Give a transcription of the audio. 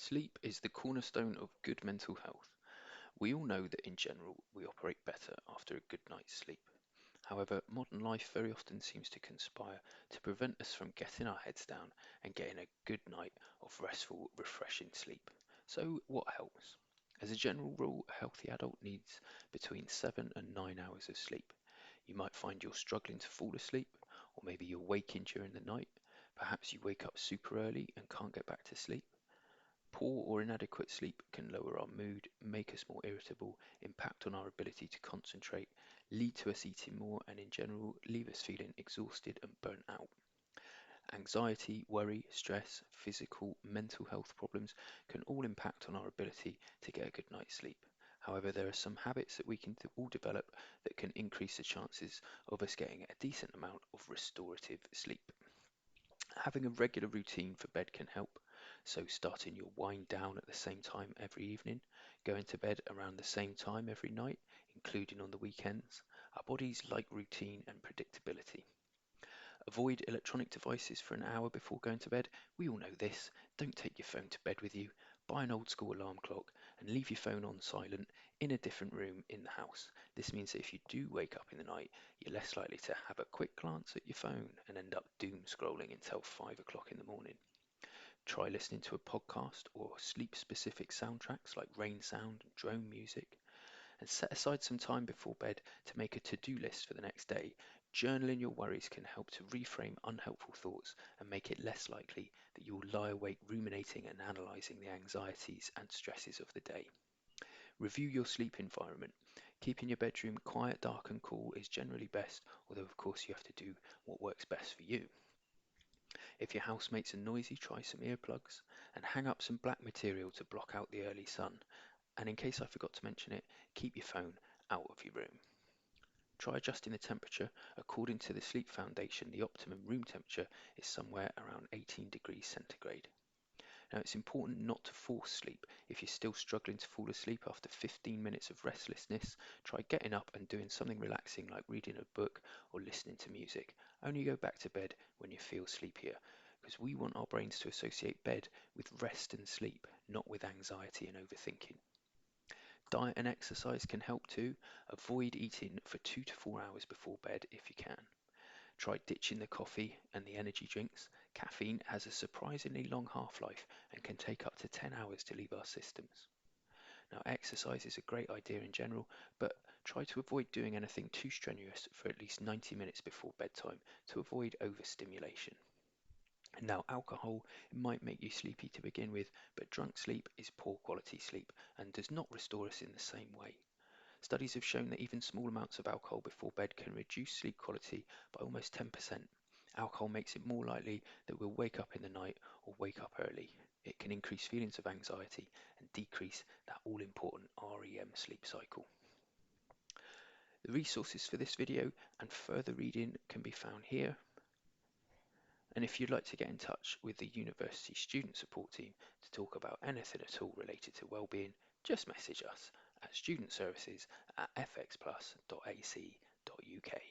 Sleep is the cornerstone of good mental health. We all know that in general we operate better after a good night's sleep. However, modern life very often seems to conspire to prevent us from getting our heads down and getting a good night of restful, refreshing sleep. So, what helps? As a general rule, a healthy adult needs between 7 and 9 hours of sleep. You might find you're struggling to fall asleep, or maybe you're waking during the night. Perhaps you wake up super early and can't get back to sleep. Poor or inadequate sleep can lower our mood, make us more irritable, impact on our ability to concentrate, lead to us eating more, and in general, leave us feeling exhausted and burnt out. Anxiety, worry, stress, physical, mental health problems can all impact on our ability to get a good night's sleep. However, there are some habits that we can all develop that can increase the chances of us getting a decent amount of restorative sleep. Having a regular routine for bed can help. So, starting your wind down at the same time every evening, going to bed around the same time every night, including on the weekends. Our bodies like routine and predictability. Avoid electronic devices for an hour before going to bed. We all know this. Don't take your phone to bed with you. Buy an old school alarm clock and leave your phone on silent in a different room in the house. This means that if you do wake up in the night, you're less likely to have a quick glance at your phone and end up doom scrolling until 5 o'clock in the morning. Try listening to a podcast or sleep specific soundtracks like rain sound and drone music, and set aside some time before bed to make a to do list for the next day. Journaling your worries can help to reframe unhelpful thoughts and make it less likely that you will lie awake ruminating and analysing the anxieties and stresses of the day. Review your sleep environment. Keeping your bedroom quiet, dark, and cool is generally best, although, of course, you have to do what works best for you. If your housemates are noisy, try some earplugs and hang up some black material to block out the early sun. And in case I forgot to mention it, keep your phone out of your room. Try adjusting the temperature. According to the Sleep Foundation, the optimum room temperature is somewhere around 18 degrees centigrade. Now, it's important not to force sleep. If you're still struggling to fall asleep after 15 minutes of restlessness, try getting up and doing something relaxing like reading a book or listening to music. Only go back to bed when you feel sleepier, because we want our brains to associate bed with rest and sleep, not with anxiety and overthinking. Diet and exercise can help too. Avoid eating for 2 to 4 hours before bed if you can. Try ditching the coffee and the energy drinks. Caffeine has a surprisingly long half-life and can take up to 10 hours to leave our systems. Now, exercise is a great idea in general, but try to avoid doing anything too strenuous for at least 90 minutes before bedtime to avoid overstimulation. Now, alcohol might make you sleepy to begin with, but drunk sleep is poor quality sleep and does not restore us in the same way. Studies have shown that even small amounts of alcohol before bed can reduce sleep quality by almost 10%. Alcohol makes it more likely that we'll wake up in the night or wake up early. It can increase feelings of anxiety and decrease that all important REM sleep cycle. The resources for this video and further reading can be found here. And if you'd like to get in touch with the university student support team to talk about anything at all related to wellbeing, just message us at studentservices@fxplus.ac.uk.